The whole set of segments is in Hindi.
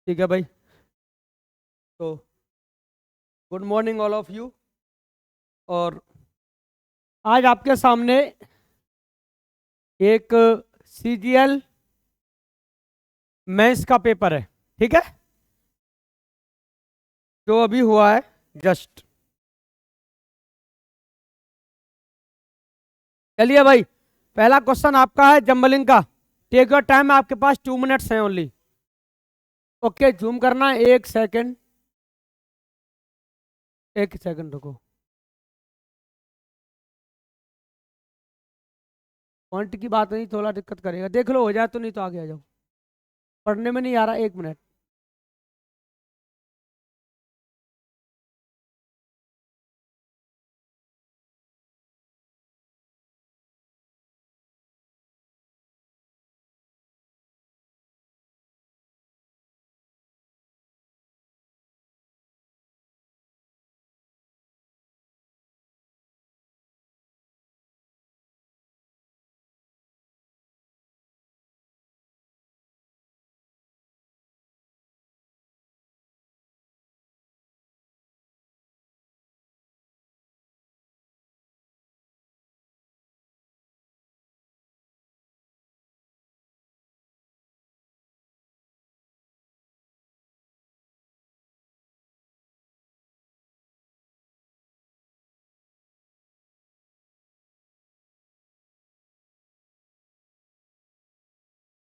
ठीक है भाई। तो good morning all of you. और आज आपके सामने एक सीजीएल मेंस का पेपर है। ठीक है, जो अभी हुआ है जस्ट। चलिए भाई, पहला क्वेश्चन आपका है जम्बलिंग का। टेक योर टाइम, आपके पास 2 मिनट्स हैं ओनली। ओके, जूम करना है, 1 सेकेंड। 1 सेकेंड रुको। फॉन्ट की बात नहीं, थोड़ा दिक्कत करेगा, देख लो हो जाए तो, नहीं तो आगे आ जाओ। पढ़ने में नहीं आ रहा, 1 मिनट।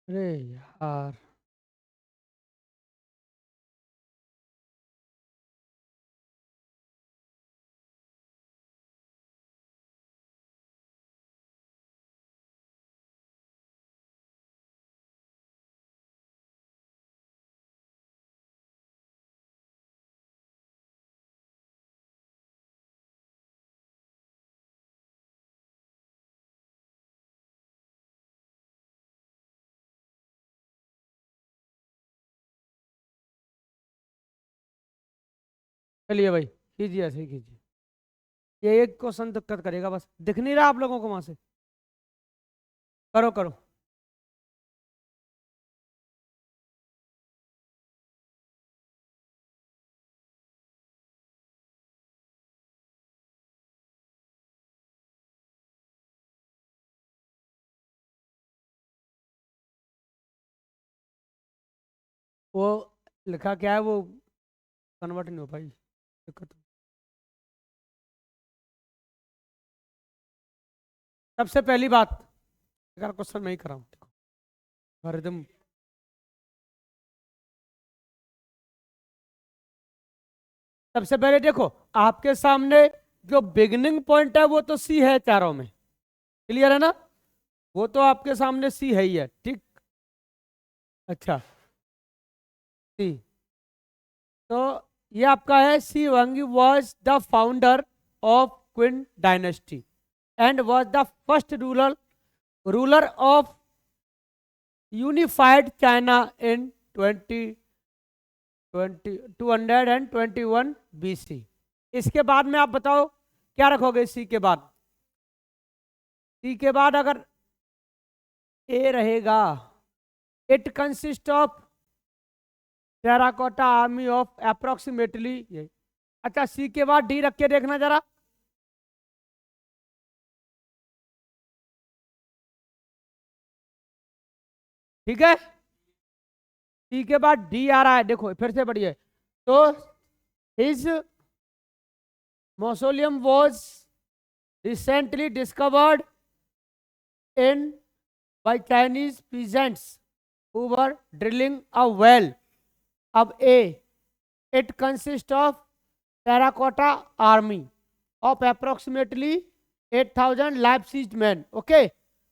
अरे यार, चलिए भाई, कीजिए, ऐसे ही कीजिए। ये एक क्वेश्चन दिक्कत करेगा, बस दिख नहीं रहा आप लोगों को वहां से। करो करो। वो लिखा क्या है, वो कन्वर्ट नहीं हो पाई, दिक्कत। सबसे पहली बात, अगर क्वेश्चन मैं ही कराऊं, देखो रिदम। सबसे पहले देखो, आपके सामने जो बिगिनिंग पॉइंट है वो तो सी है चारों में। क्लियर है ना? वो तो आपके सामने सी है ही है, ठीक। अच्छा, सी। तो ये आपका है, सी वांगी was the founder of Qin dynasty and was the first ruler ruler of unified China in 221 BC। इसके बाद में आप बताओ क्या रखोगे सी के बाद। सी के बाद अगर ए रहेगा, it consist of terracotta army of approximately. अच्छा, सी के बाद डी रख के देखना जरा। ठीक है, सी के बाद डी आ रहा है, देखो फिर से पढ़िए। तो his mausoleum was recently discovered in by Chinese peasants who were drilling a well. अब uh, it consist of terracotta army of approximately 8,000 life size man. Okay,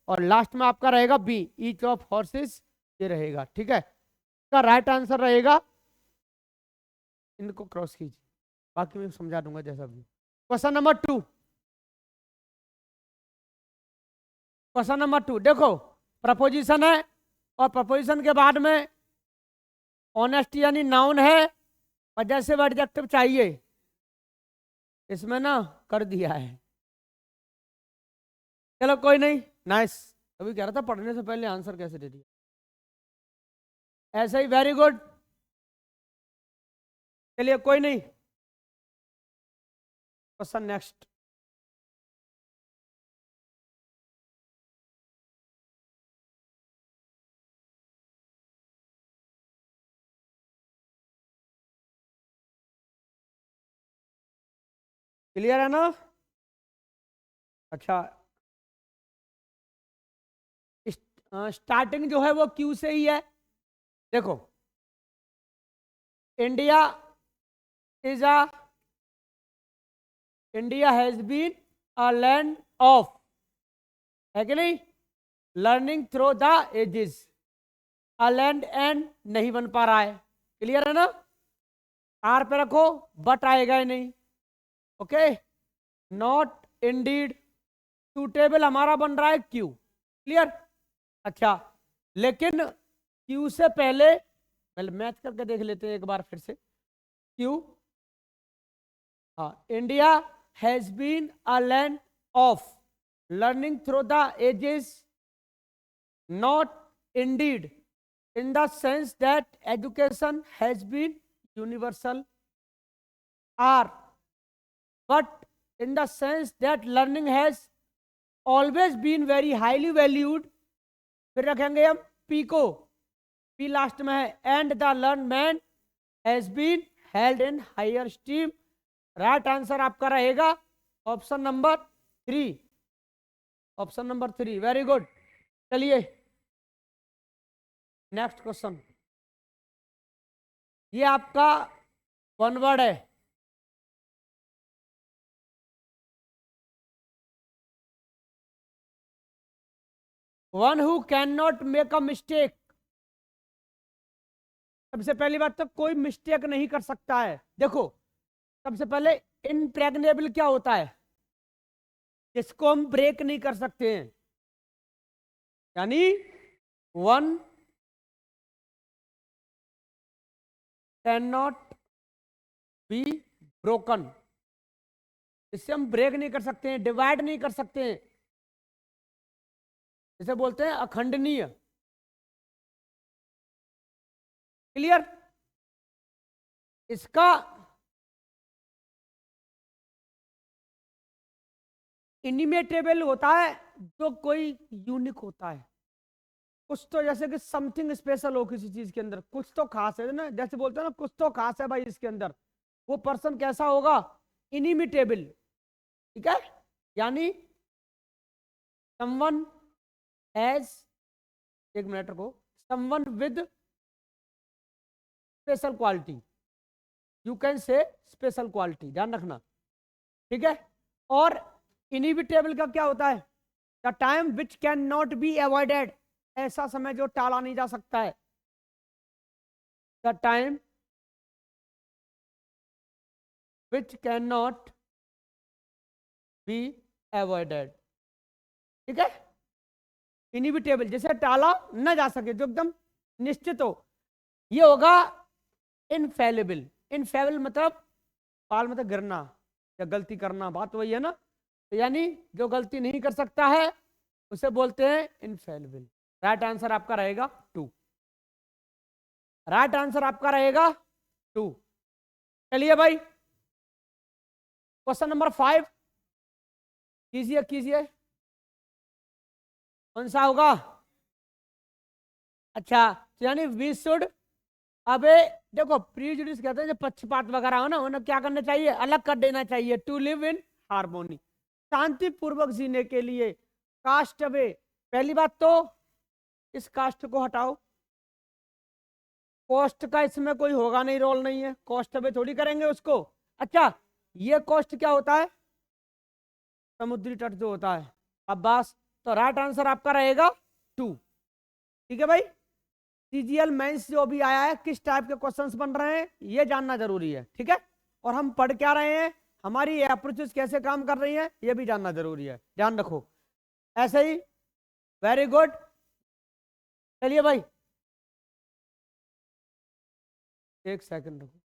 और लास्ट में आपका रहेगा बी, ईच ऑफ हॉर्सेस, ये रहेगा। ठीक है, इसका राइट आंसर रहेगा, इनको क्रॉस कीजिए, बाकी मैं समझा दूंगा जैसा भी। Question number 2। क्वेश्चन नंबर 2 देखो, प्रपोजिशन है और प्रपोजिशन के बाद में ऑनेस्ट यानी नाउन है, और जैसे एडजेक्टिव चाहिए इसमें ना कर दिया है। चलो कोई नहीं, नाइस। अभी कह रहा था पढ़ने से पहले आंसर कैसे दे दिया, ऐसे ही, वेरी गुड। चलिए कोई नहीं, क्वेश्चन नेक्स्ट। क्लियर है ना? अच्छा, स्टार्टिंग जो है वो क्यू से ही है। देखो, India is a India has been a land of, है कि नहीं, learning through the ages. A land and नहीं बन पा रहा है, क्लियर है ना? आर पे रखो, बट आएगा ही नहीं। ओके, नॉट इंडीड, सूटेबल हमारा बन रहा है क्यू, क्लियर? अच्छा, लेकिन क्यू से पहले मैच करके देख लेते हैं एक बार फिर से। क्यू, हाँ, India has been a land of learning through the ages, not indeed in the sense that education has been universal, or but in the sense that learning has always been very highly valued। फिर रखेंगे हम पी को, पी लास्ट में है, and the learn man has been held in higher esteem. Right answer आपका रहेगा option number 3, option number 3, very good. चलिए नेक्स्ट क्वेश्चन, ये आपका वन वर्ड है। One who can not make a mistake. सबसे पहली बात तो कोई मिस्टेक नहीं कर सकता है। देखो, सबसे पहले इनप्रेग्नेबल क्या होता है, जिसको हम ब्रेक नहीं कर सकते हैं, यानी one can not be broken, इससे हम ब्रेक नहीं कर सकते हैं, डिवाइड नहीं कर सकते हैं, इसे बोलते हैं अखंडनीय। क्लियर? इसका इनिमेटेबल होता है जो कोई यूनिक होता है, कुछ तो जैसे कि समथिंग स्पेशल हो किसी चीज के अंदर, कुछ तो खास है ना, जैसे बोलते हैं ना कुछ तो खास है भाई इसके अंदर, वो पर्सन कैसा होगा, इनिमिटेबल। ठीक है, यानी समवन हैज, एक मिनट को, someone with special quality, you can से स्पेशल क्वालिटी, ध्यान रखना। ठीक है, और इनिविटेबल का क्या होता है, the time which can not be avoided, ऐसा समय जो टाला नहीं जा सकता है, the time which can not be avoided. ठीक है, इनिविटेबल जैसे टाला ना जा सके, जो एकदम निश्चित हो, ये होगा इनफेलेबल। इनफेलेबल मतलब पाल मतलब गिरना या गलती करना, बात वही है ना, तो यानी जो गलती नहीं कर सकता है उसे बोलते हैं इनफेलेबल। राइट आंसर आपका रहेगा 2, राइट आंसर आपका रहेगा 2। चलिए भाई, क्वेश्चन नंबर 5 कीजिए, कीजिए, कौन सा होगा? अच्छा, तो यानी वी शुड, अबे देखो प्रीजुडिस कहते हैं, जो पक्षपात वगैरह हो ना, उन्हें क्या करना चाहिए, अलग कर देना चाहिए, टू लिव इन हार्मोनी, शांतिपूर्वक जीने के लिए। कास्ट अवे, पहली बात तो इस कास्ट को हटाओ, कॉस्ट का इसमें कोई होगा नहीं, रोल नहीं है, कॉस्ट अवे थोड़ी करेंगे उसको। अच्छा, ये कॉस्ट क्या होता है, समुद्री तट जो होता है। अब बस, तो राइट आंसर आपका रहेगा 2। ठीक है भाई, सीजीएल मेंस जो भी आया है, किस टाइप के क्वेश्चंस बन रहे हैं ये जानना जरूरी है। ठीक है, और हम पढ़ क्या रहे हैं, हमारी अप्रोचेस कैसे काम कर रही हैं, ये भी जानना जरूरी है, ध्यान रखो। ऐसे ही, वेरी गुड। चलिए भाई, एक सेकंड रुको,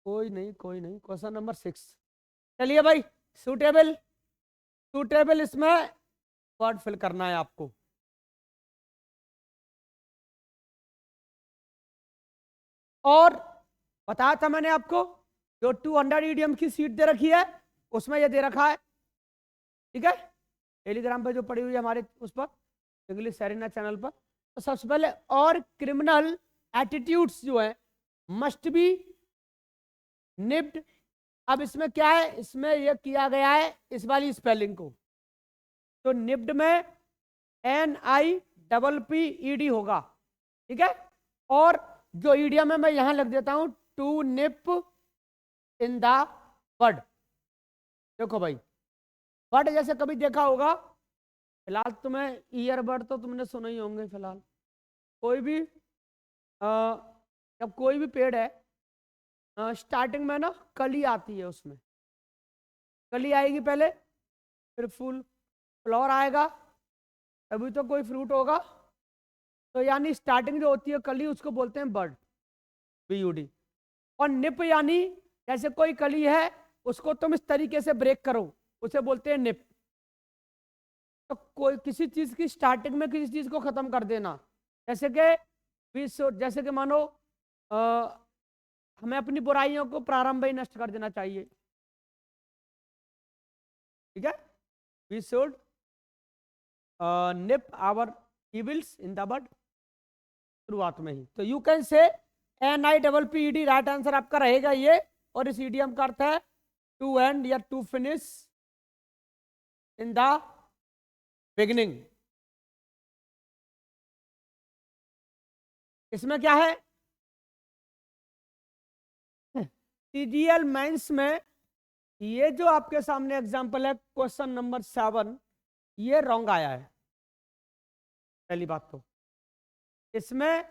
कोई नहीं कोई नहीं, क्वेश्चन नंबर 6। चलिए भाई, सूटेबल, सूटेबल इसमें वर्ड फिल करना है आपको। और बताया था मैंने आपको, जो 200 ईडीएम की सीट दे रखी है उसमें ये दे रखा है, ठीक है, टेलीग्राम पे जो पड़ी हुई है हमारे उस पर, इंग्लिश सेरेना चैनल पर। तो सबसे पहले, और क्रिमिनल एटीट्यूड्स जो है मस्ट बी निप्ड। अब इसमें क्या है, इसमें ये किया गया है इस वाली स्पेलिंग को, तो निप्ड में NIPPED होगा, ठीक है। और जो ईडियम है मैं यहां लग देता हूं, टू निप इन द बड। देखो भाई, बड जैसे कभी देखा होगा, फिलहाल तुम्हें ईयरबड तो तुमने सुने ही होंगे। फिलहाल कोई भी जब कोई भी पेड़ है, स्टार्टिंग में ना कली आती है, उसमें कली आएगी पहले, फिर फूल, फ्लावर आएगा, अभी तो कोई फ्रूट होगा। तो यानी स्टार्टिंग जो होती है कली, उसको बोलते हैं बर्ड, BUD। और निप यानी जैसे कोई कली है उसको तुम इस तरीके से ब्रेक करो, उसे बोलते हैं निप। तो कोई किसी चीज की स्टार्टिंग में किसी चीज को खत्म कर देना, जैसे कि मानो हमें अपनी बुराइयों को प्रारंभ ही नष्ट कर देना चाहिए, ठीक है। We should nip our evils in the bud, शुरुआत में ही। तो you can say NIPPED, right answer आपका रहेगा ये। और इस इडियम का अर्थ है टू एंड या to finish in the beginning. इसमें क्या है, CGL मेंस में ये जो आपके सामने एग्जांपल है, क्वेश्चन नंबर 7, ये रॉन्ग आया है। पहली बात तो इसमें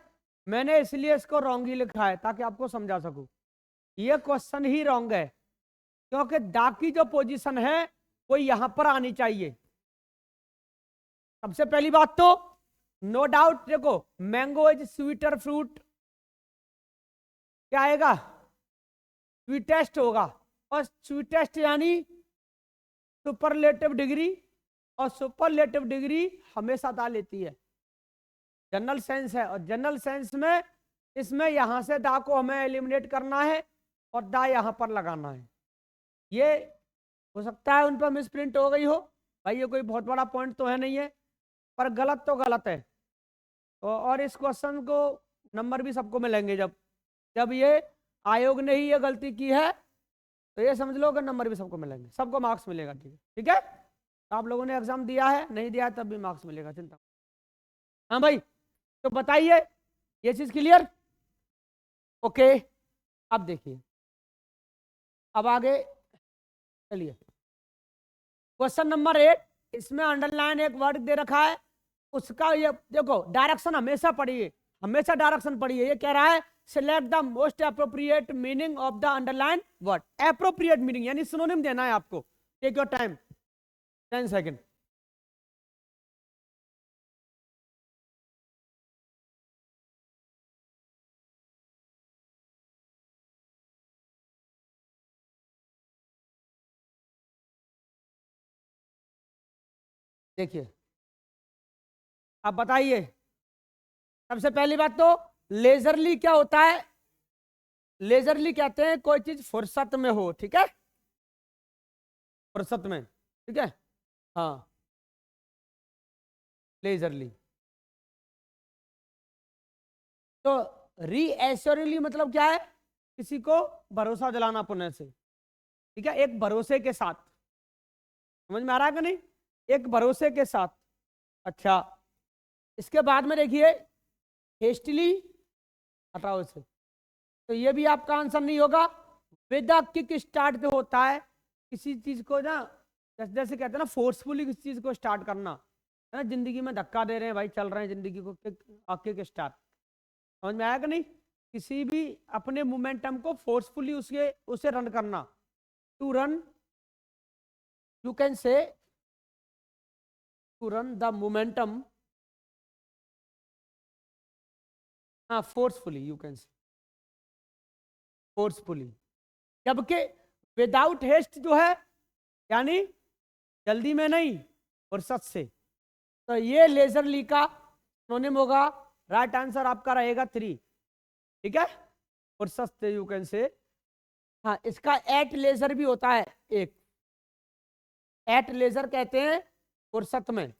मैंने इसलिए इसको रॉन्ग ही लिखा है ताकि आपको समझा सकूं, ये क्वेश्चन ही रॉन्ग है, क्योंकि दा की जो पोजीशन है वो यहां पर आनी चाहिए। सबसे पहली बात तो नो डाउट, देखो मैंगो इज स्वीटर फ्रूट, क्या आएगा, स्वीटेस्ट होगा। और स्वीटेस्ट यानी सुपरलेटिव डिग्री, और सुपरलेटिव डिग्री हमेशा दा लेती है, जनरल सेंस है। और जनरल सेंस में इसमें यहां से दा को हमें एलिमिनेट करना है और दा यहां पर लगाना है। ये हो सकता है उन पर मिसप्रिंट हो गई हो भाई, ये कोई बहुत बड़ा पॉइंट तो है नहीं है, पर गलत तो गलत है। और इस क्वेश्चन को नंबर भी सबको मिलेंगे, जब जब ये आयोग ने ही ये गलती की है तो ये समझ लो कि नंबर भी सबको मिलेंगे, सबको मार्क्स मिलेगा, ठीक है, ठीक है। आप लोगों ने एग्जाम दिया है, नहीं दिया है तब भी मार्क्स मिलेगा, चिंता। हाँ भाई, तो बताइए ये चीज क्लियर, ओके। अब देखिए, अब आगे चलिए, क्वेश्चन नंबर 8, इसमें अंडरलाइन एक वर्ड दे रखा है, उसका ये देखो डायरेक्शन हमेशा पढ़िए, हमेशा डायरेक्शन पढ़िए। ये कह रहा है select the most appropriate meaning of the underline word. Appropriate meaning यानी सिनोनिम देना है आपको। Take your time, 10 second. देखिए, अब बताइए, सबसे पहली बात तो लेजरली क्या होता है, लेजरली कहते हैं कोई चीज फुर्सत में हो, ठीक है, फुर्सत में, ठीक है, हाँ, लेजरली। तो रीएश्योरिंगली मतलब क्या है, किसी को भरोसा दिलाना पुण्य से, ठीक है, एक भरोसे के साथ, समझ में आ रहा है कि नहीं, एक भरोसे के साथ। अच्छा, इसके बाद में देखिए हेस्टली, हटाओ इसे, तो ये भी आपका आंसर नहीं होगा। विद द किक स्टार्ट जो होता है किसी चीज को ना, जैसे कहते हैं ना फोर्सफुली किसी चीज को स्टार्ट करना, है ना, जिंदगी में धक्का दे रहे हैं भाई, चल रहे हैं जिंदगी को, किक स्टार्ट, समझ में आया कि नहीं, किसी भी अपने मोमेंटम को फोर्सफुली उसे रन करना, to run, you can say to run the momentum, हाँ forcefully, you can say forcefully. जबकि विदाउट हेस्ट जो है यानी जल्दी में नहीं, फुर्सत से। तो ये लेजरली का सिनोनिम होगा, राइट आंसर आपका रहेगा 3, ठीक है। फुर्सत से, यू कैन से। हाँ, इसका एट लेजर भी होता है एक, एट लेजर कहते हैं फुर्सत में,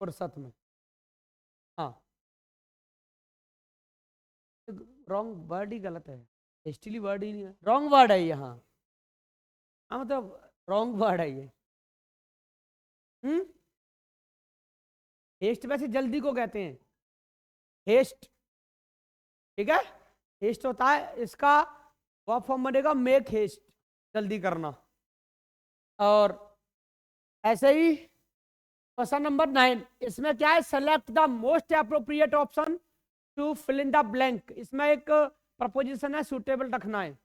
फुर्सत में। हाँ, रॉन्ग वर्ड ही गलत है, हेस्टिली वर्ड ही नहीं है, रॉन्ग वर्ड है ये। हाँ हाँ, मतलब रॉन्ग वर्ड है ये। हेस्ट वैसे जल्दी को कहते हैं, हेस्ट, ठीक है। हेस्ट होता है, इसका वर्ब फॉर्म बनेगा मेक हेस्ट, जल्दी करना। और ऐसे ही क्वेश्चन नंबर 9, इसमें क्या है, select the most appropriate option to fill in the blank. इसमें एक प्रपोजिशन है, सुटेबल रखना है।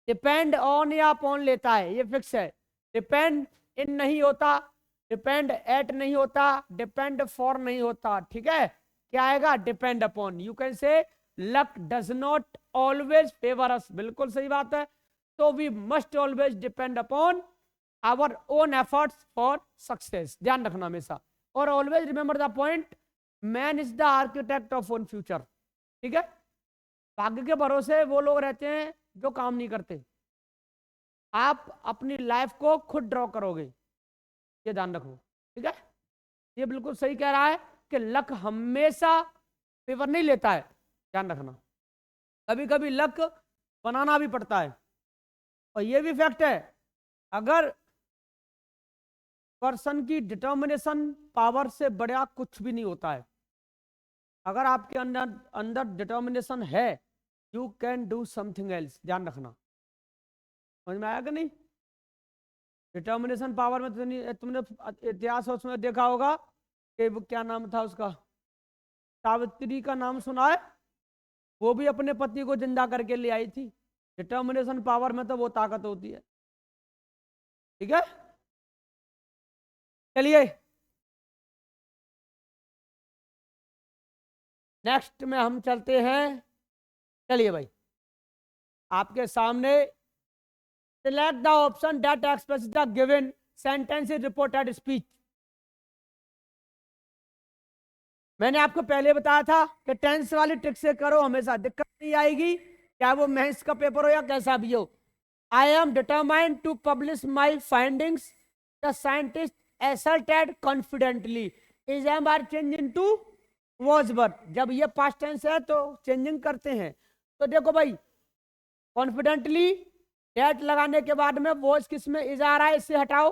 डिपेंड ऑन या अपॉन लेता है, ये फिक्स है। डिपेंड इन नहीं होता, डिपेंड एट नहीं होता, डिपेंड फॉर नहीं होता, ठीक है। क्या आएगा, depend upon. You can say luck does not always favour us, बिल्कुल सही बात है। तो we must always depend upon our own efforts for success, ध्यान रखना हमेशा। और always remember the point, man is the architect of own future, ठीक है। भाग्य के भरोसे वो लोग रहते हैं जो काम नहीं करते, आप अपनी लाइफ को खुद ड्रॉ करोगे, ये ध्यान रखो, ठीक है। ये बिल्कुल सही कह रहा है कि लक हमेशा फेवर नहीं लेता है, ध्यान रखना। कभी कभी लक बनाना भी पड़ता है। और ये भी फैक्ट है, अगर पर्सन की डिटर्मिनेशन पावर से बड़ा कुछ भी नहीं होता है। अगर आपके अंदर अंदर डिटर्मिनेशन है, you can do something else, ध्यान रखना। समझ में आया कि नहीं। डिटर्मिनेशन पावर में तुमने इतिहास उसमें देखा होगा कि वो क्या नाम था उसका, सावित्री का नाम सुना है, वो भी अपने पति को जिंदा करके ले आई थी। डिटर्मिनेशन पावर में तो वो ताकत होती है, ठीक है। चलिए नेक्स्ट में हम चलते हैं। चलिए भाई, आपके सामने select the option that express the given sentence in reported speech. मैंने आपको पहले बताया था कि टेंस वाली ट्रिक से करो, हमेशा दिक्कत नहीं आएगी, चाहे वो मेंस का पेपर हो या कैसा भी हो। I am determined to publish my findings, the scientist asserted confidently, is am are change into was but। जब ये पास्ट टेंस है तो चेंजिंग करते हैं। तो देखो भाई, कॉन्फिडेंटली डेट लगाने के बाद में वॉज किस में, इज आ रहा है, इससे हटाओ।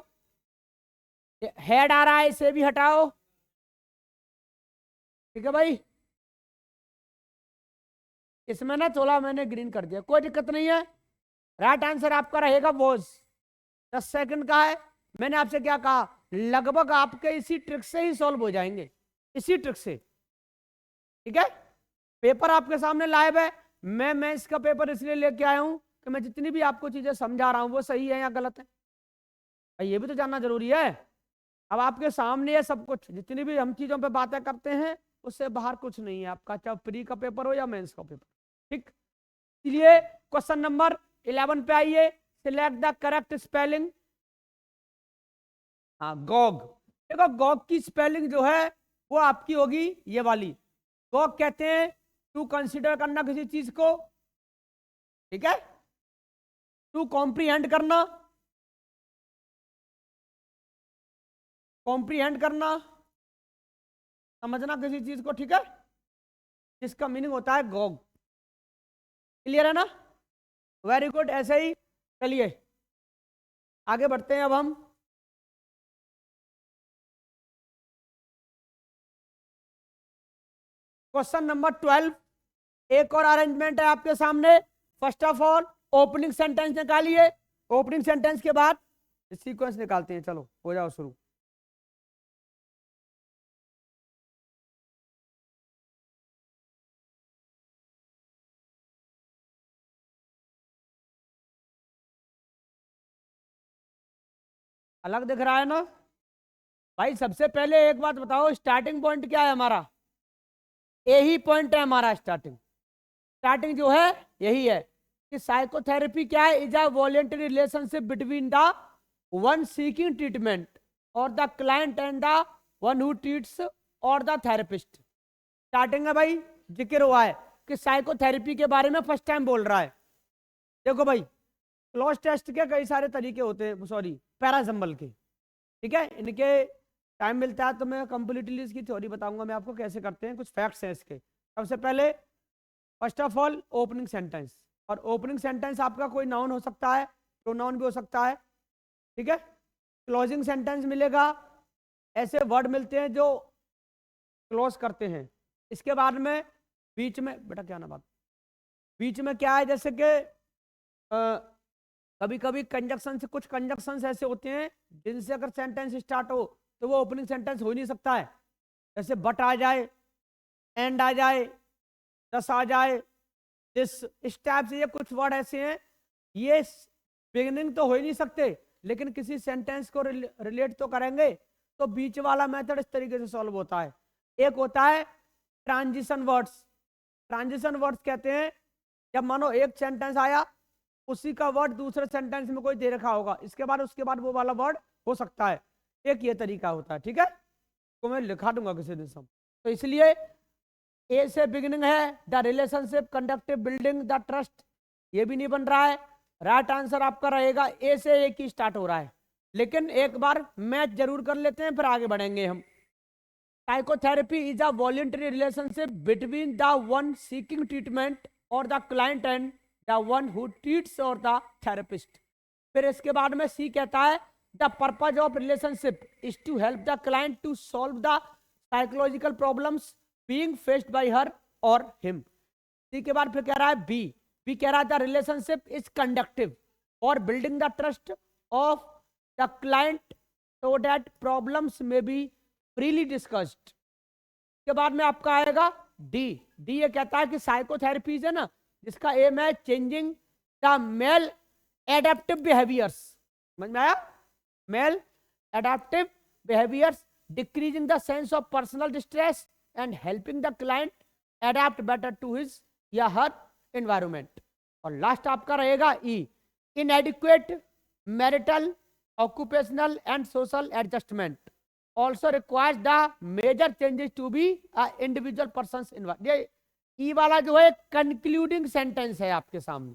हेड आ रहा है, इसे भी हटाओ, ठीक है भाई। इसमें ना थोड़ा मैंने ग्रीन कर दिया, कोई दिक्कत नहीं है। राइट आंसर आपका रहेगा वॉज। 10 सेकंड का है। मैंने आपसे क्या कहा, लगभग आपके इसी ट्रिक से ही सॉल्व हो जाएंगे, इसी ट्रिक से, ठीक है। पेपर आपके सामने लाइव है। मैं इसका पेपर इसलिए लेके आया हूं कि मैं जितनी भी आपको चीजें समझा रहा हूं वो सही है या गलत है, ये भी तो जानना जरूरी है। अब आपके सामने है सब कुछ, जितनी भी हम चीजों पे बातें करते हैं उससे बाहर कुछ नहीं है आपका, चाहे प्री का पेपर हो या मेंस का पेपर, ठीक। इसलिए क्वेश्चन नंबर 11 पे आइए। Select the correct spelling. हाँ, गॉग। देखो गॉग की स्पेलिंग जो है वो आपकी होगी ये वाली। गॉग कहते हैं टू कंसीडर करना किसी चीज को, ठीक है। टू कॉम्प्रीहेंड करना, कॉम्प्रीहेंड करना, समझना किसी चीज को, ठीक है। जिसका मीनिंग होता है गॉग। क्लियर है ना, वेरी गुड। ऐसे ही चलिए आगे बढ़ते हैं। अब हम क्वेश्चन नंबर 12, एक और अरेंजमेंट है आपके सामने। First of all opening sentence निकालिए, ओपनिंग सेंटेंस के बाद सीक्वेंस निकालते हैं। चलो हो जाओ शुरू। अलग दिख रहा है ना भाई। सबसे पहले एक बात बताओ, स्टार्टिंग पॉइंट क्या है हमारा, यही पॉइंट है हमारा। स्टार्टिंग जो है यही है कि साइकोथेरेपी क्या है, is a voluntary relationship between the one seeking treatment और the client and the one who treats और द थेरेपिस्ट। स्टार्टिंग में भाई जिक्र हुआ है कि साइकोथेरेपी के बारे में फर्स्ट टाइम बोल रहा है। देखो भाई, क्लोज टेस्ट के कई सारे तरीके होते हैं, सॉरी पैराजम्बल के, ठीक है। इनके टाइम मिलता है तो मैं कंप्लीटली इसकी थ्योरी बताऊंगा मैं आपको कैसे करते हैं, कुछ फैक्ट्स हैं इसके। सबसे पहले first of all opening sentence, और ओपनिंग सेंटेंस आपका कोई नाउन हो सकता है, प्रोनाउन भी हो सकता है, ठीक है। क्लोजिंग सेंटेंस मिलेगा, ऐसे वर्ड मिलते हैं जो क्लोज करते हैं। इसके बाद में बीच में, बेटा क्या ना बात, बीच में क्या है, जैसे कि कभी कभी कंजक्शन से, कुछ कंजक्शन ऐसे होते हैं जिनसे अगर सेंटेंस स्टार्ट हो तो वो ओपनिंग सेंटेंस हो ही नहीं सकता है। जैसे बट आ जाए, एंड आ जाए, दस आ जाए, इस टाइप से ये कुछ वर्ड ऐसे हैं, ये बिगिनिंग तो हो ही नहीं सकते, लेकिन किसी सेंटेंस को रिलेट तो करेंगे, तो बीच वाला मेथड इस तरीके से सॉल्व होता है। एक होता है ट्रांजिशन वर्ड्स। ट्रांजिशन वर्ड्स कहते हैं जब मानो एक सेंटेंस आया, उसी का वर्ड दूसरे सेंटेंस में कोई दे रखा होगा, इसके बाद उसके बाद वो वाला वर्ड हो सकता है। एक ये तरीका होता है, ठीक है, तो मैं लिखा दूंगा किसी दिन सब। तो इसलिए ए से बिगिनिंग है, the relationship, conductive, building the trust, ये भी नहीं बन रहा है। राइट आंसर आपका रहेगा ए से, एक ही स्टार्ट हो रहा है। लेकिन एक बार मैच जरूर कर लेते हैं, फिर आगे बढ़ेंगे हम। Psychotherapy is a voluntary relationship between the one seeking treatment और the client and the one who treats और द थेरेपिस्ट। फिर इसके बाद में सी कहता है the purpose of relationship is to help the client to solve the psychological problems being faced by her और हिम। सी के बाद फिर कह रहा है बी कह रहा है द रिलेशनशिप इज कंडक्टिव और building the trust of the client so that problems में बी फ्रीली डिस्कस्ड। के बाद में आपका आएगा डी ये कहता है कि साइकोथेरेपीज है ना, जिसका एम है changing the maladaptive behaviours. समझ में आया? Maladaptive behaviours, decreasing the sense of personal distress and helping the client adapt better to his या हर एनवायरमेंट। और लास्ट आपका रहेगा E, inadequate marital, occupational and social adjustment also requires the major changes to be a individual person's environment। ये ई वाला जो है कंक्लूडिंग सेंटेंस है आपके सामने,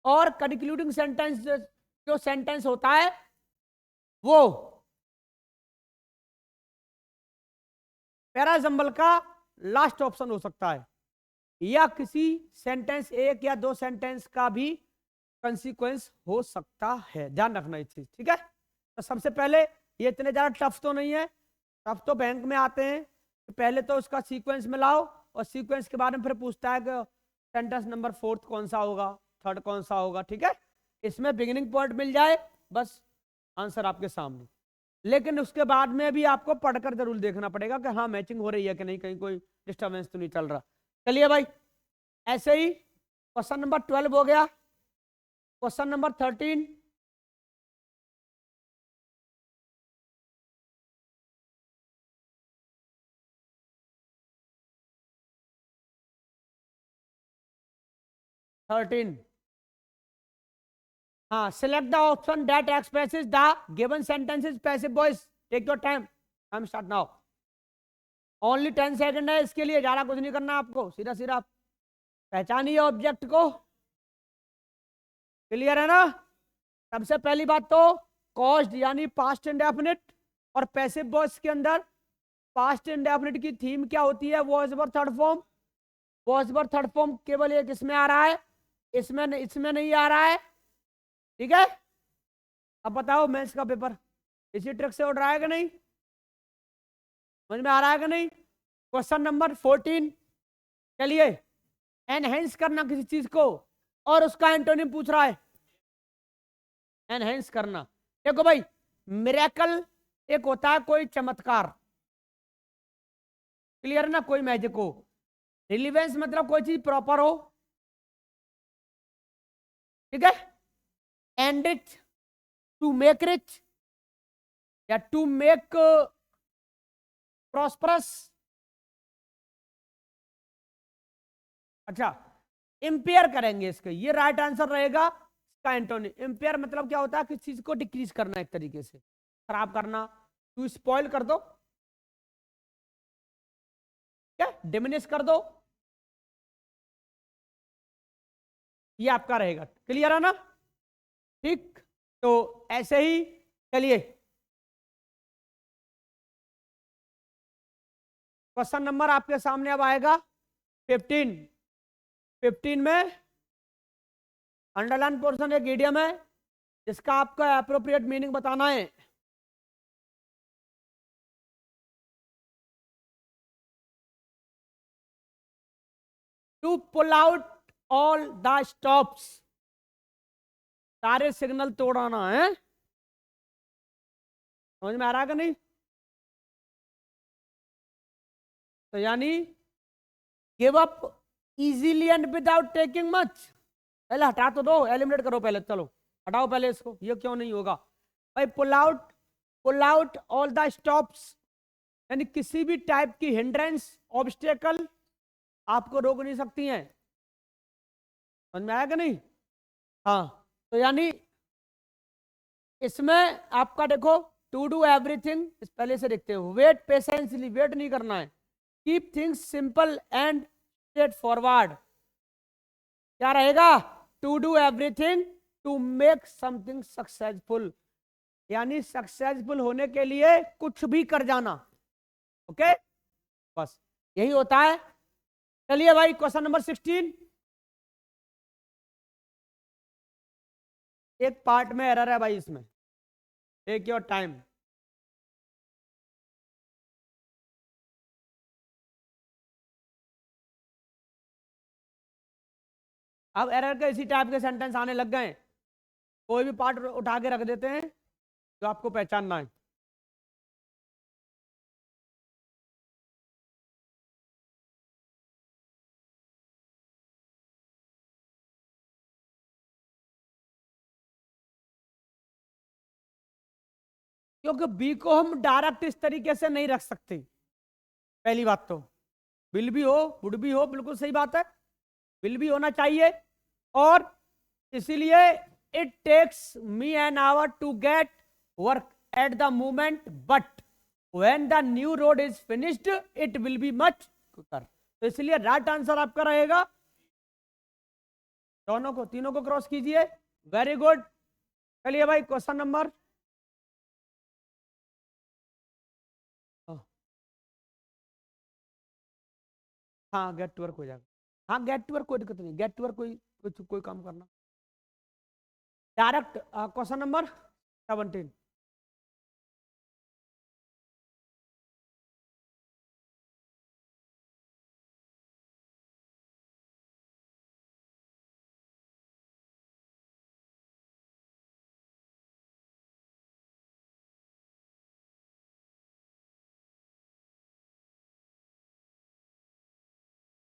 और कंक्लूडिंग सेंटेंस जो सेंटेंस होता है वो पैराजम्बल का लास्ट ऑप्शन हो सकता है, या किसी सेंटेंस एक या दो सेंटेंस का भी कंसीक्वेंस हो सकता है। ध्यान रखना इस चीज, ठीक है। तो सबसे पहले ये इतने ज्यादा टफ तो नहीं है, टफ तो बैंक में आते हैं, तो पहले तो उसका सीक्वेंस में लाओ, और सीक्वेंस के बारे में फिर पूछता है कि सेंटेंस नंबर फोर्थ कौन सा होगा, थर्ड कौन सा होगा, ठीक है। इसमें बिगिनिंग पॉइंट मिल जाए बस आंसर आपके सामने। लेकिन उसके बाद में भी आपको पढ़कर जरूर देखना पड़ेगा कि हाँ मैचिंग हो रही है कि नहीं, कहीं कोई डिस्टर्बेंस तो नहीं चल रहा। चलिए भाई, ऐसे ही क्वेश्चन नंबर 12 हो गया। क्वेश्चन नंबर 13, हाँ, select the option that expresses the given sentences passive voice। take your time, I'm start now। only 10 second है इसके लिए, ज्यादा कुछ नहीं करना आपको, सीधा सीधा पहचानिए ऑब्जेक्ट को। क्लियर है ना? सबसे पहली बात तो कॉज्ड यानी पास्ट इंडेफिनिट, और पैसिव वॉइस के अंदर पास्ट इंडेफिनिट की थीम क्या होती है? Voice verb third form. Voice verb third form केवल एक इसमें आ रहा है, इसमें नहीं आ रहा है, ठीक है। अब बताओ मैथ्स का पेपर इसी ट्रिक से उड़ रहा है कि नहीं? समझ में आ रहा है कि नहीं? क्वेश्चन नंबर 14, चलिए, एनहेंस करना किसी चीज को, और उसका एंटोनिम पूछ रहा है। एनहेंस करना, देखो भाई, मिरेकल एक होता है कोई चमत्कार, क्लियर है ना, कोई मैजिक हो। रिलीवेंस मतलब कोई चीज प्रॉपर हो, ठीक है। एनरिच, टू मेक रिच, या टू मेक प्रॉस्परस। अच्छा, इंपेयर करेंगे इसके, ये राइट आंसर रहेगा इसका एंटोनिम। इंपेयर मतलब क्या होता है? किसी चीज को डिक्रीज करना, एक तरीके से खराब करना, टू स्पॉइल कर दो, डिमिनिश कर दो, ये आपका रहेगा। क्लियर है ना? ठीक, तो ऐसे ही चलिए क्वेश्चन नंबर आपके सामने अब आएगा 15। 15 में अंडरलाइन पोर्शन एक इडियम है जिसका आपका एप्रोप्रिएट मीनिंग बताना है। To pull out all the stops, सारे सिग्नल तोड़ाना है। समझ में आ रहा है कि नहीं? तो यानी give up easily and without taking much. पहले हटा तो दो, एलिमिनेट करो पहले, चलो हटाओ पहले इसको, ये क्यों नहीं होगा भाई? Pull out all the stops, यानी किसी भी टाइप की हिंड्रेंस, ऑब्स्टेकल आपको रोक नहीं सकती हैं। समझ में आया कि नहीं? हाँ, तो यानी इसमें आपका देखो, टू डू एवरीथिंग, इस पहले से देखते हो, वेट पेशेंसली, वेट नहीं करना है, keep things simple and straight forward. क्या रहेगा? To do everything to make something successful, यानी सक्सेसफुल होने के लिए कुछ भी कर जाना। ओके, बस यही होता है। चलिए भाई क्वेश्चन नंबर 16। एक पार्ट में एरर है भाई इसमें, टेक योर टाइम। अब एरर के इसी टाइप के सेंटेंस आने लग गए, कोई भी पार्ट उठा के रख देते हैं जो आपको पहचानना है। क्योंकि बी को हम डायरेक्ट इस तरीके से नहीं रख सकते। पहली बात तो विल भी हो, वुड भी हो, बिल्कुल सही बात है, विल भी होना चाहिए। और इसीलिए it takes me an hour to get work at the moment, but when the new road is finished it will be much quicker. तो इसलिए राइट आंसर आपका रहेगा, दोनों को, तीनों को क्रॉस कीजिए। Very good. चलिए भाई क्वेश्चन नंबर, हाँ गेट टू वर्क हो जाएगा। हाँ गेट टू वर्क कोई दिक्कत नहीं, गेट टू वर्क कोई काम करना डायरेक्ट। Question number 17।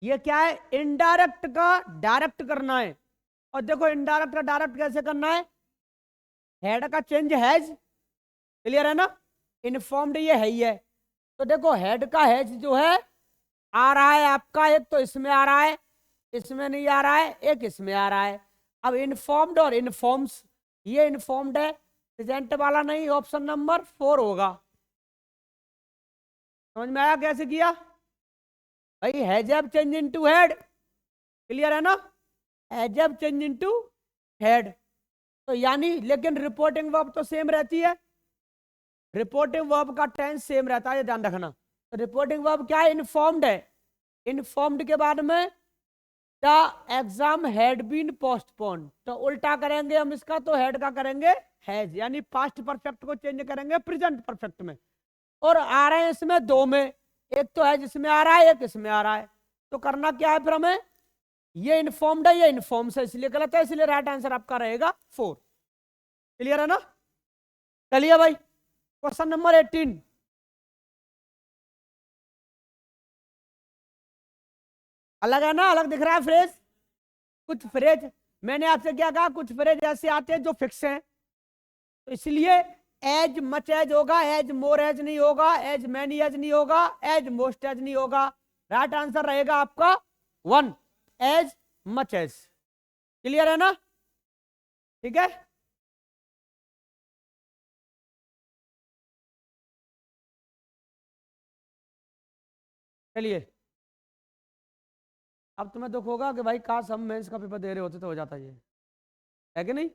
ये क्या है? इनडायरेक्ट का डायरेक्ट करना है। और देखो इनडायरेक्ट का डायरेक्ट कैसे करना है? हेड का चेंज हैज, क्लियर है ना? इन्फॉर्म्ड ये है ही है। तो देखो हेड का हैज जो है आ रहा है आपका, एक तो इसमें आ रहा है, इसमें नहीं आ रहा है, एक इसमें आ रहा है। अब इन्फॉर्म्ड और इन्फॉर्म्स, ये इन्फॉर्म्ड है, प्रेजेंट वाला नहीं, ऑप्शन नंबर 4 होगा। समझ में आया कैसे किया भाई? Has have change into head, clear है ना? Has have change into head. तो यानी लेकिन रिपोर्टिंग वर्ब तो सेम रहती है, रिपोर्टिंग वर्ब का टेंस सेम रहता है, ध्यान रखना। तो रिपोर्टिंग वर्ब क्या है? इन्फॉर्म्ड है। इन्फॉर्म्ड के बाद में the exam had been postpone, तो उल्टा करेंगे हम इसका, तो हेड का करेंगे हैज, यानी पास्ट परफेक्ट को चेंज करेंगे प्रेजेंट परफेक्ट में। और आ रहे हैं इसमें दो में, एक तो है जिसमें आ रहा है, एक इसमें आ रहा है। तो करना क्या है फिर हमें? ये इन्फॉर्म्ड है, ये इन्फॉर्म्स है, इसलिए गलत है, इसलिए राइट आंसर आपका रहेगा 4। क्लियर है ना? चलिए भाई क्वेश्चन नंबर 18। अलग है ना? अलग दिख रहा है फ्रेज? कुछ फ्रेज मैंने आपसे क्या कहा, कुछ फ्रेज ऐसे आते हैं जो फिक्स हैं, तो इसलिए एज मच एज होगा, एज मोर एज नहीं होगा, एज मैनी एज नहीं होगा, एज मोस्ट एज नहीं होगा। राइट आंसर रहेगा आपका 1, एज मच एज। क्लियर है ना? ठीक है। चलिए अब तुम्हें दुख होगा कि भाई काश हम मेंस का पेपर दे रहे होते तो हो जाता ये, है कि नहीं?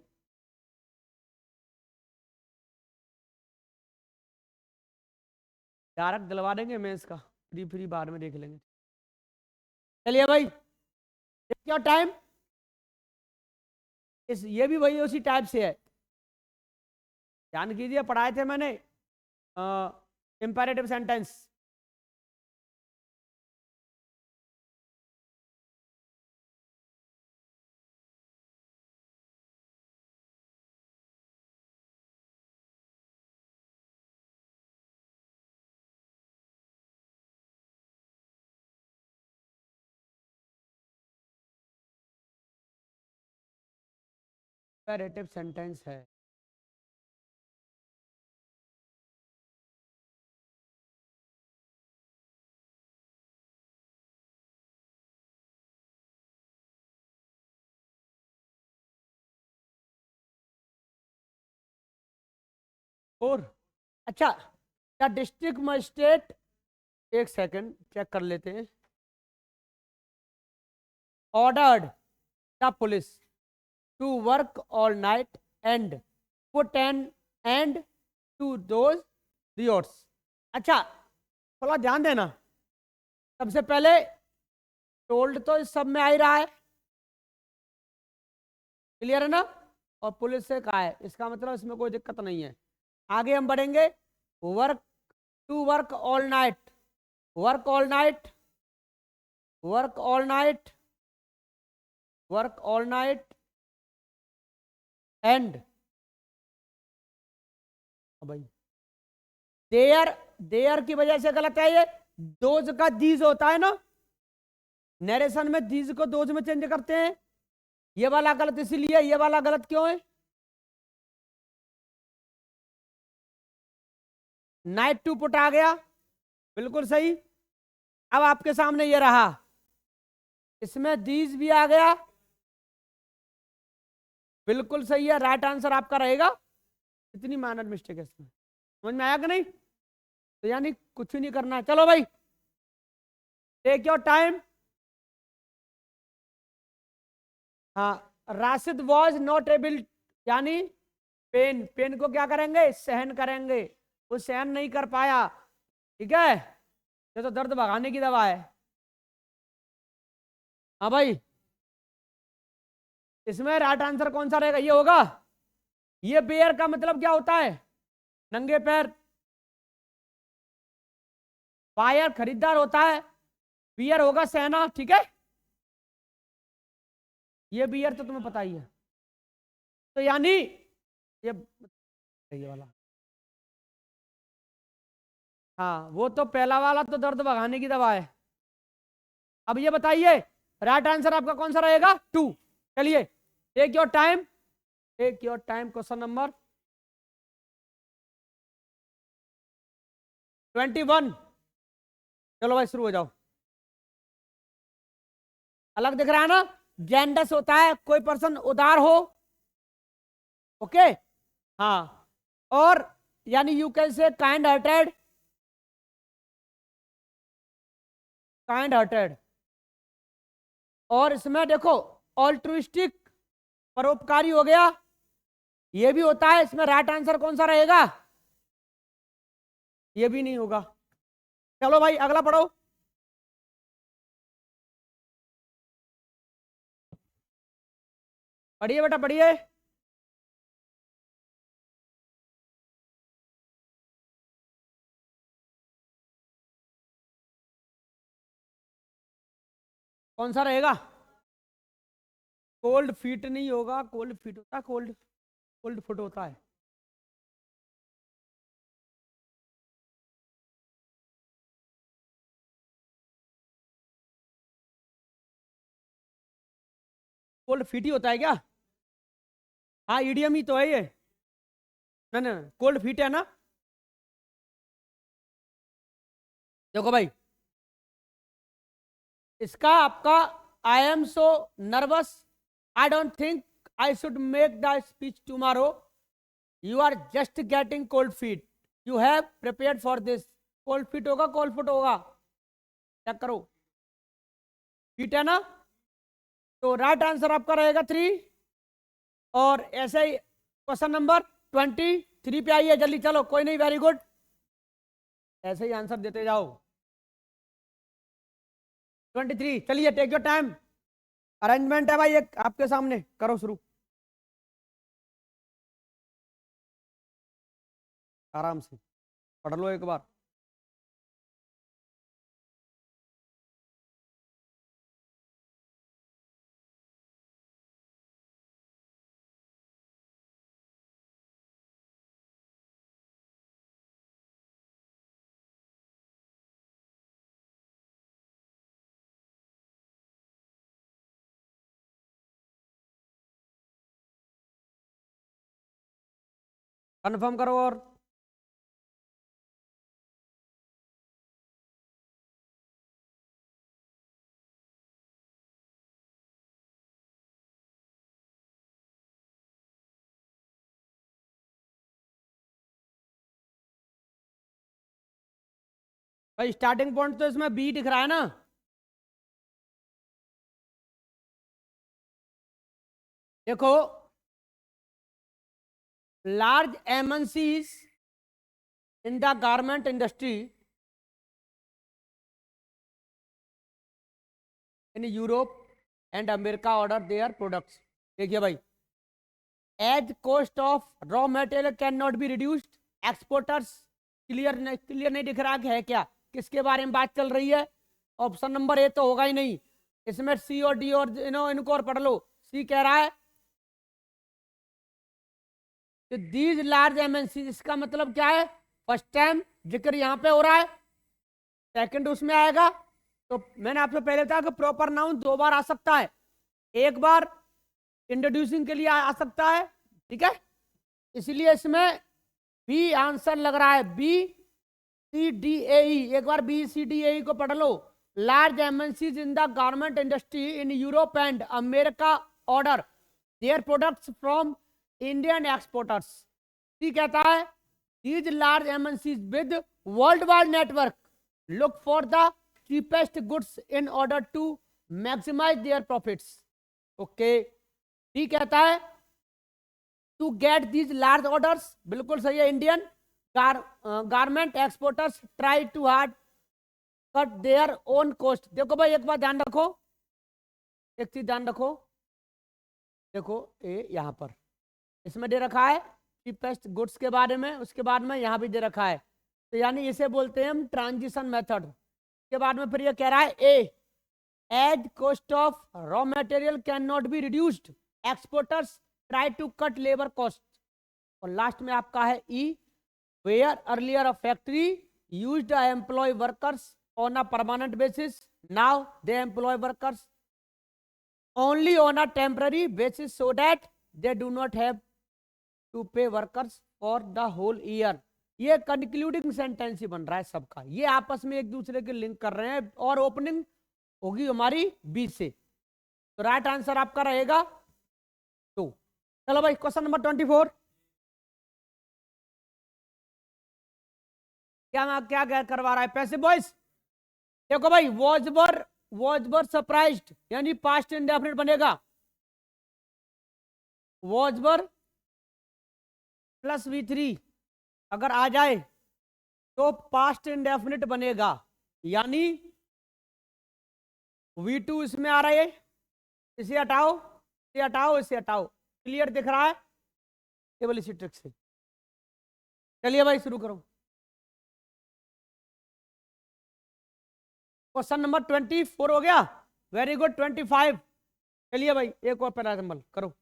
डायरेक्ट दिलवा देंगे मेंस का, फ्री फ्री बाद में देख लेंगे। चलिए भाई, क्या टाइम, इस ये भी वही उसी टाइप से है। ध्यान कीजिए, पढ़ाए थे मैंने इंपेरेटिव सेंटेंस। इंपेरेटिव सेंटेंस है। और अच्छा, द डिस्ट्रिक्ट मजिस्ट्रेट, एक सेकंड चेक कर लेते हैं। Ordered the police to work all night and put an end to those riots. अच्छा, थोड़ा ध्यान देना। सबसे पहले टोल्ड तो इस सब में आ ही रहा है, क्लियर है ना? और पुलिस से कहा है, इसका मतलब इसमें कोई दिक्कत नहीं है। आगे हम बढ़ेंगे। Work, to work all night, work all night, work all night, work all night and भाई देयर, देयर की वजह से गलत है ये। दोज का दीज होता है ना, नरेशन में दीज को दोज में चेंज करते हैं। ये वाला गलत इसीलिए, ये वाला गलत क्यों है? नाइट टू पुट आ गया, बिल्कुल सही। अब आपके सामने ये रहा, इसमें दीज भी आ गया, बिल्कुल सही है। राइट आंसर आपका रहेगा। इतनी माइनर मिस्टेक है इसमें, समझ में आया कि नहीं? तो यानी कुछ नहीं करना है। चलो भाई, टेक योर टाइम। हाँ, राशिद वॉज नॉट एबल, यानी पेन, पेन को क्या करेंगे? सहन करेंगे। वो सहन नहीं कर पाया, ठीक है? ये तो दर्द भगाने की दवा है। हाँ भाई, इसमें राइट आंसर कौन सा रहेगा? ये होगा। ये बेयर का मतलब क्या होता है? नंगे पैर। बायर खरीदार होता है, बियर होगा सहना, ठीक है? ये बियर तो तुम्हें पता ही है। तो यानी ये वाला, हाँ वो तो पहला वाला तो दर्द भगाने की दवा है। अब ये बताइए, राइट आंसर आपका कौन सा रहेगा? टू। चलिए, take your time, take your time. Question number 21। चलो भाई, शुरू हो जाओ। अलग दिख रहा है ना? जेंडस होता है कोई पर्सन उदार हो, ओके? हाँ, और यानी यू कैन से काइंड हार्टेड, काइंड हार्टेड। और इसमें देखो, ऑल्ट्रुइस्टिक, परोपकारी हो गया, ये भी होता है। इसमें राइट आंसर कौन सा रहेगा? ये भी नहीं होगा। चलो भाई, अगला पढ़ो। पढ़िए बेटा, पढ़िए। कौन सा रहेगा? कोल्ड फीट नहीं होगा, कोल्ड फीट होता है, कोल्ड, कोल्ड फुट होता है। कोल्ड फीट ही होता है क्या? हाँ, ईडीएम ही तो है ये। ना ना, कोल्ड फीट है ना? देखो भाई, इसका आपका, I am so nervous, I don't think I should make the speech tomorrow, you are just getting cold feet, you have prepared for this. Cold feet होगा, कोल्ड फुट होगा? चेक करो। ठीक है ना? तो राइट आंसर आपका रहेगा 3। और ऐसे ही क्वेश्चन नंबर 23 पे आइए जल्दी, चलो कोई नहीं, वेरी गुड, ऐसे ही आंसर देते जाओ। 23, चलिए टेक योर टाइम, अरेंजमेंट है भाई एक आपके सामने, करो शुरू आराम से, पढ़ लो एक बार। कंफर्म करो और भाई स्टार्टिंग पॉइंट तो इसमें बी दिख रहा है ना? देखो, large MNCs in the garment industry in Europe and America order their products. देखिए भाई, as cost of raw material cannot be reduced, exporters clear नहीं दिख रहा है क्या, किसके बारे में बात चल रही है? ऑप्शन नंबर ए तो होगा ही नहीं, इसमें सी और डी और इनको और पढ़ लो। सी कह रहा है कि दीज लार्ज एमएनसी, इसका मतलब क्या है? फर्स्ट टाइम जिक्र यहां पे हो रहा है, सेकंड उसमें आएगा। तो मैंने आपसे पहले कहा कि प्रॉपर नाउन 2 बार आ सकता है, एक बार इंट्रोड्यूसिंग के लिए आ सकता है, ठीक है? इसलिए इसमें बी आंसर लग रहा है, बी सी डी ए ई, एक बार B C D A E को पढ़ लो। Large MNCs in the garment industry in Europe and America order their products from Indian exporters. C कहता है these large MNCs with worldwide network look for the cheapest goods in order to maximize their profits. Okay, D कहता है to get these large orders, बिल्कुल सही है। Indian garment exporters try to hard cut their own cost. देखो भाई एक बात ध्यान रखो, एक चीज ध्यान रखो, देखो ए यहां पर इसमें दे रखा है चीपेस्ट गुड्स के बारे में, उसके बाद में यहां भी दे रखा है, तो यानी इसे बोलते हैं हम ट्रांजिशन मेथड। के बाद में फिर ये कह रहा है A as cost of raw material can not be reduced, exporters try to cut labour cost. और लास्ट में आपका है E where earlier a factory used employ workers on a permanent basis, now they employ workers only on a temporary basis so that they do not have to pay workers for the whole year। ये कंक्लूडिंग सेंटेंस ही बन रहा है सबका, ये आपस में एक दूसरे के लिंक कर रहे हैं, और ओपनिंग होगी हमारी बी से। तो राइट आंसर आपका रहेगा 2। चलो भाई क्वेश्चन नंबर 24, क्या करवा रहा है पैसिव वॉइस? देखो भाई वॉज सरप्राइज्ड यानी पास्ट इंडेफिनिट बनेगा, वॉज प्लस V3 अगर आ जाए तो पास्ट इंडेफिनिट बनेगा, यानी V2 इसमें आ रहा है, इसे हटाओ, इसे हटाओ, इसे हटाओ। क्लियर दिख रहा है केवल इसी ट्रिक से। चलिए भाई शुरू करो। क्वेश्चन नंबर 24 हो गया, वेरी गुड। 25, चलिए भाई एक और पैराग्राफ करो।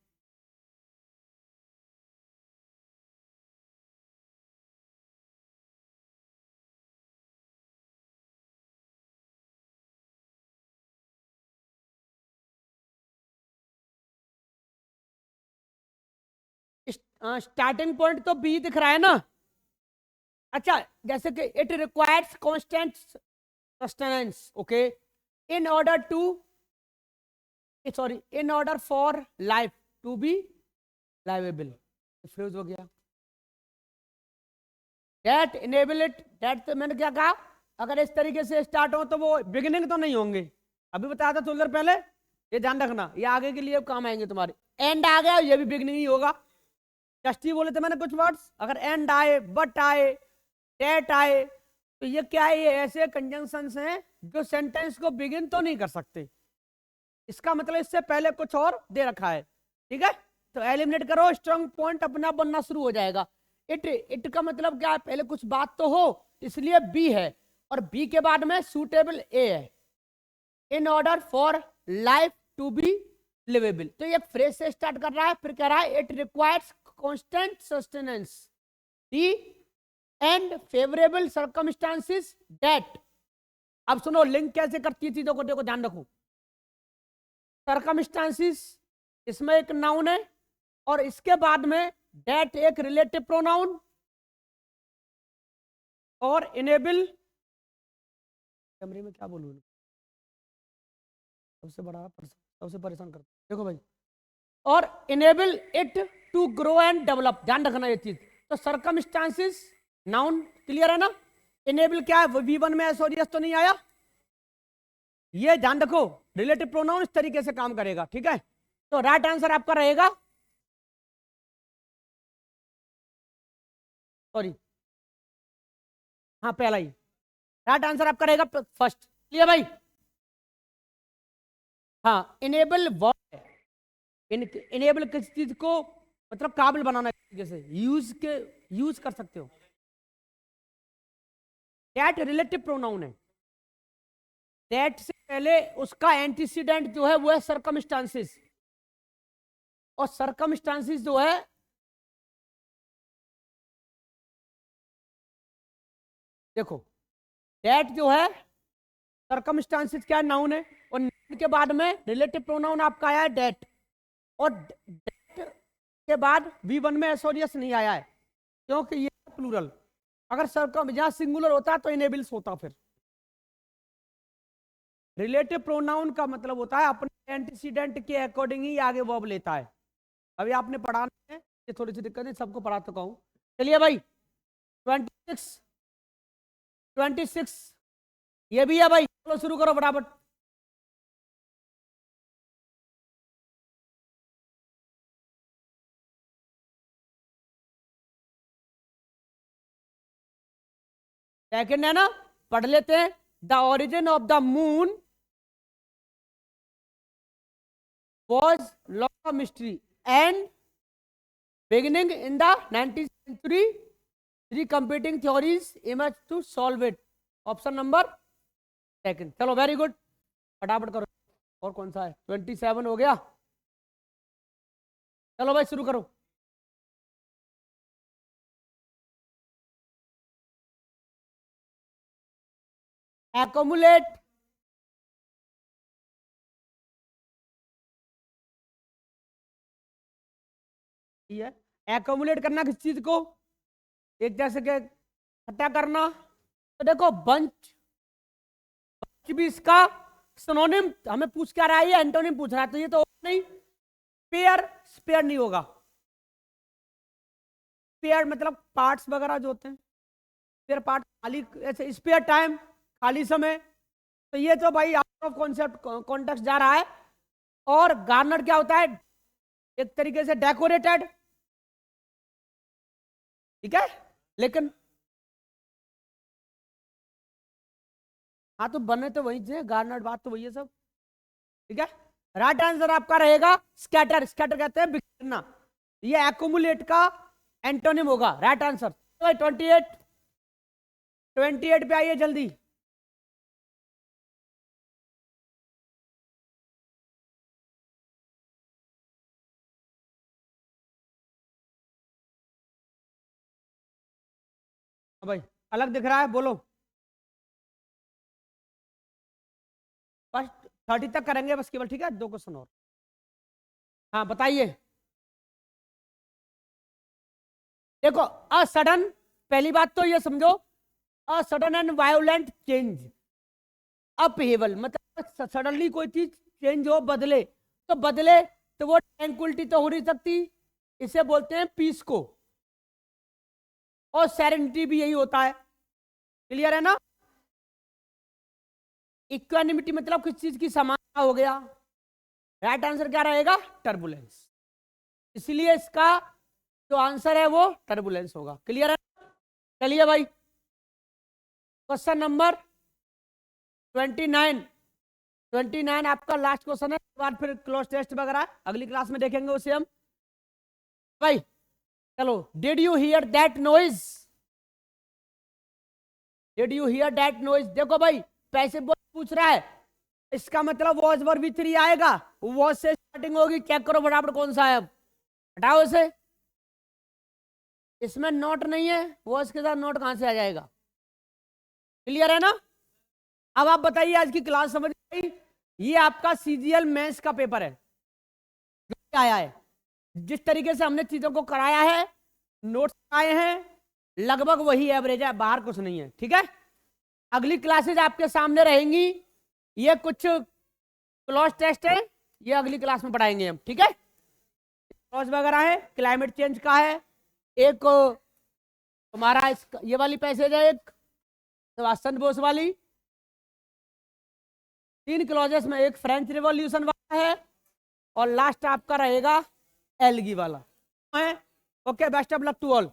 स्टार्टिंग पॉइंट तो बी दिख रहा है ना? अच्छा, जैसे कि it requires constant sustenance, okay, in order to sorry in order for life to be liveable, fuse हो गया। दैट इनेबल इट, दैट तो मैंने क्या कहा, अगर इस तरीके से स्टार्ट हो तो वो बिगिनिंग तो नहीं होंगे, अभी बताया था थोड़ी देर पहले, ये ध्यान रखना, ये आगे के लिए काम आएंगे तुम्हारे। एंड आ गया, ये भी बिगनिंग ही होगा। जस्ट ही बोले थे मैंने कुछ वर्ड्स, अगर एंड आए, बट आए, डेट आए, तो ये क्या है, ये ऐसे कंजंक्शंस हैं जो सेंटेंस को बिगिन तो नहीं कर सकते। इसका मतलब इससे पहले कुछ और दे रखा है, ठीक है। तो एलिमिनेट करो, स्ट्रांग पॉइंट अपने आप बनना शुरू हो जाएगा। इट का मतलब क्या है, पहले कुछ बात तो हो, इसलिए बी है, और बी के बाद में सूटेबल ए है। In order for life to be livable, तो ये फ्रेज से स्टार्ट कर रहा है, फिर कह रहा है it requires constant sustenance the and favourable circumstances that. अब सुनो लिंक कैसे करती है चीजों को, देखो ध्यान रखो। सर्कमस्टांसिस इसमें एक नाउन है, और इसके बाद में दैट एक रिलेटिव प्रोनाउन, और इनेबल, कैमरे में क्या बोलूं, सबसे बड़ा सबसे परेशान करता, देखो भाई, और enable it to grow and develop, ध्यान रखना ये चीज। तो सर्कमस्टांसिस नाउन क्लियर है ना, इनेबल क्या है, V1 में एसोरियस तो नहीं आया, ये ध्यान रखो, रिलेटिव प्रोनाउन इस तरीके से काम करेगा, ठीक है। तो राइट आंसर आपका रहेगा, सॉरी, हाँ पहला ही राइट आंसर आपका रहेगा फर्स्ट, क्लियर भाई। हाँ, इनेबल वर्ब, इनेबल किसी चीज को मतलब काबिल बनाना, जैसे यूज कर सकते हो। दैट रिलेटिव प्रोनाउन है, दैट से पहले उसका एंटीसीडेंट जो है वो है सर्कमस्टांसिस, और सर्कमस्टांसिस जो है देखो, दैट जो है सर्कमस्टांसिस क्या नाउन है, और नाउन के बाद में रिलेटिव प्रोनाउन आपका आया है दैट, और दैट के बाद V1 में एसोरियस नहीं आया है, क्योंकि ये प्लूरल। अगर सर्कम जहां सिंगुलर होता तो इनेबल्स होता। फिर रिलेटिव प्रोनाउन का मतलब होता है अपने एंटीसीडेंट के अकॉर्डिंग ही आगे वर्ब लेता है। अभी आपने पढ़ाना है, ये थोड़ी सी दिक्कत है, सबको पढ़ा चुका हूं। चलिए भाई 26 ये भी है भाई, चलो शुरू करो फटाफट। सेकंड है ना, पढ़ लेते हैं। The origin of the moon was long a mystery and beginning in the 19th century three competing theories emerged to solve it। Option number second. चलो वेरी गुड, फटाफट करो। और कौन सा है, 27 हो गया। चलो भाई शुरू करो। एक्यूमुलेट, ये एक्यूमुलेट करना किस चीज को, एक जैसे के इकट्ठा करना। तो देखो बंच भी इसका सिनोनिम हमें पूछ क्या रहा है, ये एंटोनिम पूछ रहा है, तो ये तो नहीं। पेयर, स्पेयर नहीं होगा। पेयर मतलब पार्ट्स वगैरह जो होते हैं, स्पेयर पार्ट खाली, ऐसे स्पेयर टाइम खाली समय, तो ये तो भाई आउट ऑफ कॉन्सेप्ट कॉन्टेक्स्ट जा रहा है। और गार्नर क्या होता है, एक तरीके से डेकोरेटेड, ठीक है, लेकिन हाँ तो बने तो वही थे, गार्नर बात तो वही है सब, ठीक है। राइट आंसर आपका रहेगा स्कैटर, स्कैटर कहते हैं बिखरना, ये एक्यूमुलेट का एंटोनिम होगा। Right answer. 28 पे आइए जल्दी। भाई अलग दिख रहा है, बोलो। फर्स्ट 30 तक करेंगे बस केवल, ठीक है, 2 क्वेश्चन और। हाँ बताइए। देखो अ सडन, पहली बात तो ये समझो, a sudden and violent change, upheaval मतलब सडनली कोई चीज चेंज हो, बदले, तो बदले तो वो ट्रैंक्विलिटी तो हो नहीं सकती, इसे बोलते हैं पीस को, और सेरेनिटी भी यही होता है। क्लियर है ना। इक्वानिमिटी मतलब किस चीज की समानता हो गया। राइट आंसर क्या रहेगा? टर्बुलेंस। इसलिए इसका जो आंसर है वो टर्बुलेंस होगा। क्लियर है? चलिए भाई, क्वेश्चन नंबर 29 आपका लास्ट क्वेश्चन है। उसके बाद फिर क्लोज टेस्ट वगैरह अगली क्लास में देखेंगे उसे हम। भाई चलो, did you here that noise? Did you here that noise? देखो भाई, पैसे पूछ रहा है, इसका मतलब वॉज वर्ब भी 3 आएगा। वॉज से स्टार्टिंग होगी। चेक करो फटाफट कौन सा है। अब हटाओ इसे, इसमें नोट नहीं है, वॉज के साथ नोट कहां से आ जाएगा? क्लियर है ना? अब आप बताइए, आज की क्लास समझ गई? ये आपका सीजीएल मेंस का पेपर है जो आया है। जिस तरीके से हमने चीजों को कराया है, नोट्स आए हैं, लगभग वही एवरेज है, बाहर कुछ नहीं है। ठीक है, अगली क्लासेज आपके सामने रहेंगी। ये कुछ क्लॉज टेस्ट है, ये अगली क्लास में पढ़ाएंगे हम। ठीक है, क्लॉज वगैरह है, क्लाइमेट चेंज का है, एक तुम्हारा ये वाली पैसेज है, एक सुभाष चंद्र बोस वाली, 3 क्लॉजेस में एक फ्रेंच रिवॉल्यूशन वाला है, और लास्ट आपका रहेगा एलगी वाला है। Okay, best of luck to all.